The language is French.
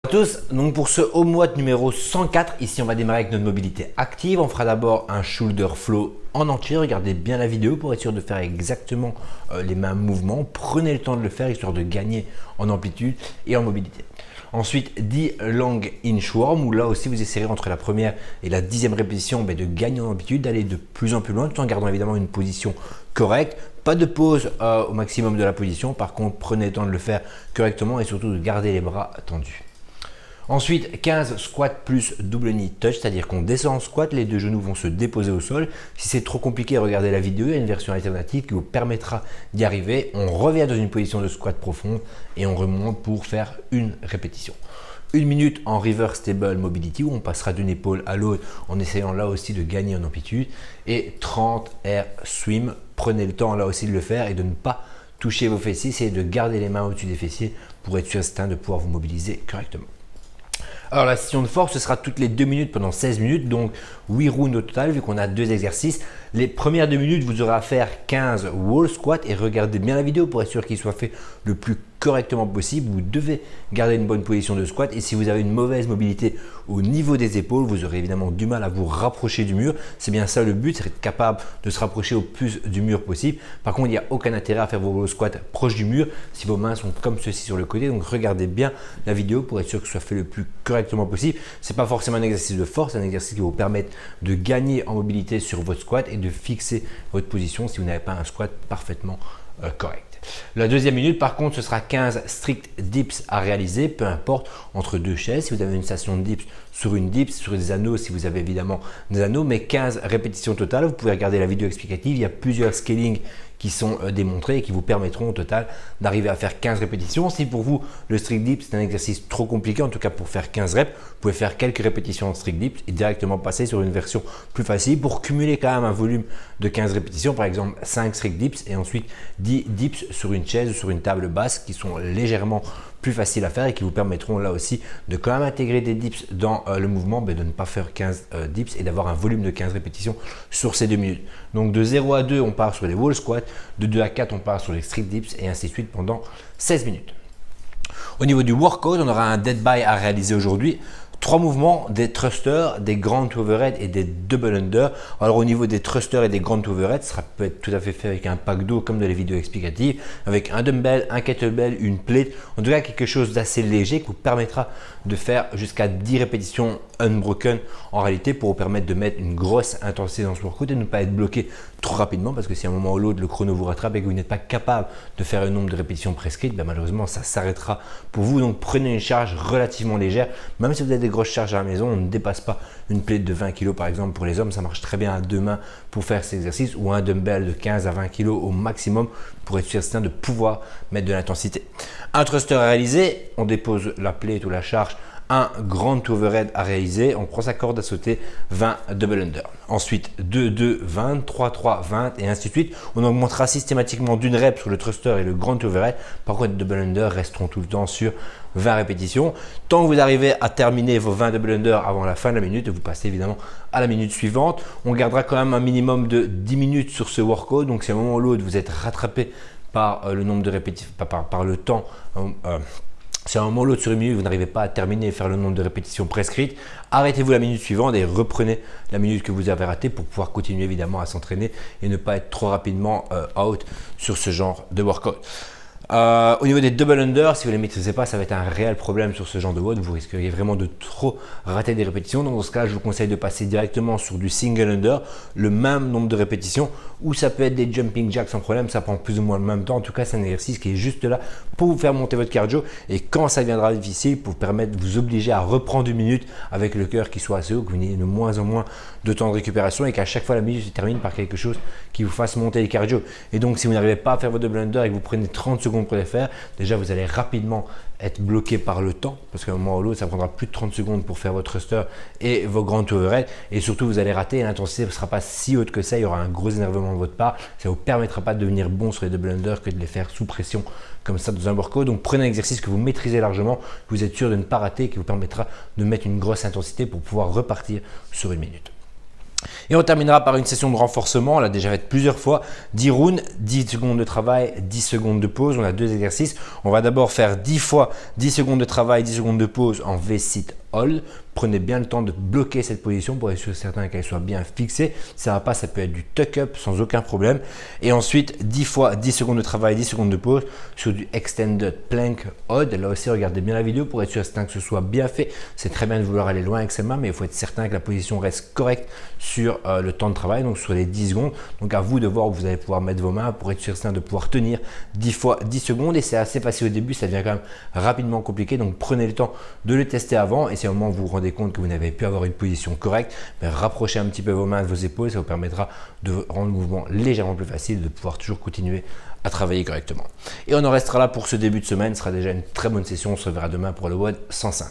À tous, donc pour ce home WOD numéro 104, ici on va démarrer avec notre mobilité active. On fera d'abord un shoulder flow en entier. Regardez bien la vidéo pour être sûr de faire exactement les mêmes mouvements. Prenez le temps de le faire histoire de gagner en amplitude et en mobilité. Ensuite, 10 long inchworm, où là aussi vous essayerez entre la première et la 10e répétition de gagner en amplitude, d'aller de plus en plus loin, tout en gardant évidemment une position correcte. Pas de pause au maximum de la position, par contre prenez le temps de le faire correctement et surtout de garder les bras tendus. Ensuite, 15 squats plus double knee touch, c'est-à-dire qu'on descend en squat, les deux genoux vont se déposer au sol. Si c'est trop compliqué, regardez la vidéo, il y a une version alternative qui vous permettra d'y arriver. On revient dans une position de squat profonde et on remonte pour faire une répétition. 1 minute en reverse stable mobility où on passera d'une épaule à l'autre en essayant là aussi de gagner en amplitude. Et 30 air swim, prenez le temps là aussi de le faire et de ne pas toucher vos fessiers, essayez de garder les mains au-dessus des fessiers pour être certain de pouvoir vous mobiliser correctement. Alors la session de force, ce sera toutes les 2 minutes pendant 16 minutes, donc 8 rounds au total vu qu'on a 2 exercices. Les premières 2 minutes, vous aurez à faire 15 wall squats et regardez bien la vidéo pour être sûr qu'il soit fait le plus correctement possible. Vous devez garder une bonne position de squat et si vous avez une mauvaise mobilité au niveau des épaules, vous aurez évidemment du mal à vous rapprocher du mur. C'est bien ça le but, c'est être capable de se rapprocher au plus du mur possible. Par contre, il n'y a aucun intérêt à faire vos wall squats proches du mur si vos mains sont comme ceci sur le côté. Donc regardez bien la vidéo pour être sûr que ce soit fait le plus correctement possible. Ce n'est pas forcément un exercice de force, c'est un exercice qui va vous permettre de gagner en mobilité sur votre squat et de fixer votre position si vous n'avez pas un squat parfaitement correct. La deuxième minute, par contre, ce sera 15 strict dips à réaliser, peu importe, entre deux chaises. Si vous avez une station de dips, sur des anneaux, si vous avez évidemment des anneaux, mais 15 répétitions totales. Vous pouvez regarder la vidéo explicative. Il y a plusieurs scaling qui sont démontrés et qui vous permettront au total d'arriver à faire 15 répétitions. Si pour vous, le strict dip, c'est un exercice trop compliqué, en tout cas pour faire 15 reps, vous pouvez faire quelques répétitions en strict dips et directement passer sur une version plus facile pour cumuler quand même un volume de 15 répétitions, par exemple 5 strict dips et ensuite 10 dips sur une chaise ou sur une table basse qui sont légèrement plus faciles à faire et qui vous permettront là aussi de quand même intégrer des dips dans le mouvement, mais de ne pas faire 15 dips et d'avoir un volume de 15 répétitions sur ces 2 minutes. Donc de 0 à 2, on part sur les wall squats, de 2 à 4, on part sur les strict dips et ainsi de suite pendant 16 minutes. Au niveau du workout, on aura un dead by à réaliser aujourd'hui. 3 mouvements, des thrusters, des grand overhead et des double under. Alors au niveau des thrusters et des grand overhead, ça peut être tout à fait fait avec un pack d'eau comme dans les vidéos explicatives, avec un dumbbell, un kettlebell, une plate, en tout cas quelque chose d'assez léger qui vous permettra de faire jusqu'à 10 répétitions unbroken en réalité pour vous permettre de mettre une grosse intensité dans ce workout et de ne pas être bloqué trop rapidement parce que si à un moment ou l'autre le chrono vous rattrape et que vous n'êtes pas capable de faire le nombre de répétitions prescrites, malheureusement ça s'arrêtera pour vous. Donc prenez une charge relativement légère, même si vous avez des grosses charges à la maison, on ne dépasse pas une plate de 20 kg par exemple pour les hommes, ça marche très bien à 2 mains pour faire cet exercice ou un dumbbell de 15 à 20 kg au maximum pour être certain de pouvoir mettre de l'intensité. Un thruster à réaliser, on dépose la plate ou la charge, un grand overhead à réaliser, on prend sa corde à sauter, 20 double under. Ensuite 2, 2, 20, 3, 3, 20 et ainsi de suite. On augmentera systématiquement d'une rep sur le thruster et le grand overhead. Par contre, les double under resteront tout le temps sur 20 répétitions. Tant que vous arrivez à terminer vos 20 double under avant la fin de la minute, vous passez évidemment à la minute suivante. On gardera quand même un minimum de 10 minutes sur ce workout. Donc si à un moment ou l'autre vous êtes rattrapé par le nombre de répétitions, par le temps, si à un moment ou l'autre sur une minute, vous n'arrivez pas à terminer et faire le nombre de répétitions prescrites, arrêtez-vous la minute suivante et reprenez la minute que vous avez ratée pour pouvoir continuer évidemment à s'entraîner et ne pas être trop rapidement out sur ce genre de workout. Au niveau des double under, si vous ne les maîtrisez pas, ça va être un réel problème sur ce genre de WOD. Vous risqueriez vraiment de trop rater des répétitions. Donc dans ce cas, je vous conseille de passer directement sur du single under, le même nombre de répétitions, ou ça peut être des jumping jacks sans problème. Ça prend plus ou moins le même temps. En tout cas, c'est un exercice qui est juste là pour vous faire monter votre cardio et quand ça deviendra difficile, pour vous permettre de vous obliger à reprendre une minute avec le cœur qui soit assez haut, que vous n'ayez de moins en moins de temps de récupération et qu'à chaque fois la minute se termine par quelque chose qui vous fasse monter le cardio. Et donc, si vous n'arrivez pas à faire vos double under et que vous prenez 30 secondes pour les faire, déjà vous allez rapidement être bloqué par le temps parce qu'à un moment ou l'autre ça prendra plus de 30 secondes pour faire votre thruster et vos grands overhead et surtout vous allez rater et l'intensité ne sera pas si haute que ça, il y aura un gros énervement de votre part, ça ne vous permettra pas de devenir bon sur les double under que de les faire sous pression comme ça dans un workout. Donc prenez un exercice que vous maîtrisez largement, que vous êtes sûr de ne pas rater et qui vous permettra de mettre une grosse intensité pour pouvoir repartir sur une minute. Et on terminera par une session de renforcement. On l'a déjà fait plusieurs fois. 10 rounds, 10 secondes de travail, 10 secondes de pause. On a 2 exercices. On va d'abord faire 10 fois 10 secondes de travail, 10 secondes de pause en V-sit hold. Prenez bien le temps de bloquer cette position pour être certain qu'elle soit bien fixée. Si ça ne va pas, ça peut être du tuck-up sans aucun problème. Et ensuite, 10 fois 10 secondes de travail, 10 secondes de pause sur du extended plank hold. Là aussi, regardez bien la vidéo pour être certain que ce soit bien fait. C'est très bien de vouloir aller loin avec ses mains, mais il faut être certain que la position reste correcte sur le temps de travail, donc sur les 10 secondes. Donc à vous de voir où vous allez pouvoir mettre vos mains pour être certain de pouvoir tenir 10 fois 10 secondes. Et c'est assez facile au début, ça devient quand même rapidement compliqué. Donc prenez le temps de le tester avant. Et si à un moment vous vous rendez compte que vous n'avez pu avoir une position correcte, rapprochez un petit peu vos mains de vos épaules. Ça vous permettra de rendre le mouvement légèrement plus facile, de pouvoir toujours continuer à travailler correctement. Et on en restera là pour ce début de semaine. Ce sera déjà une très bonne session. On se reverra demain pour le WOD 105.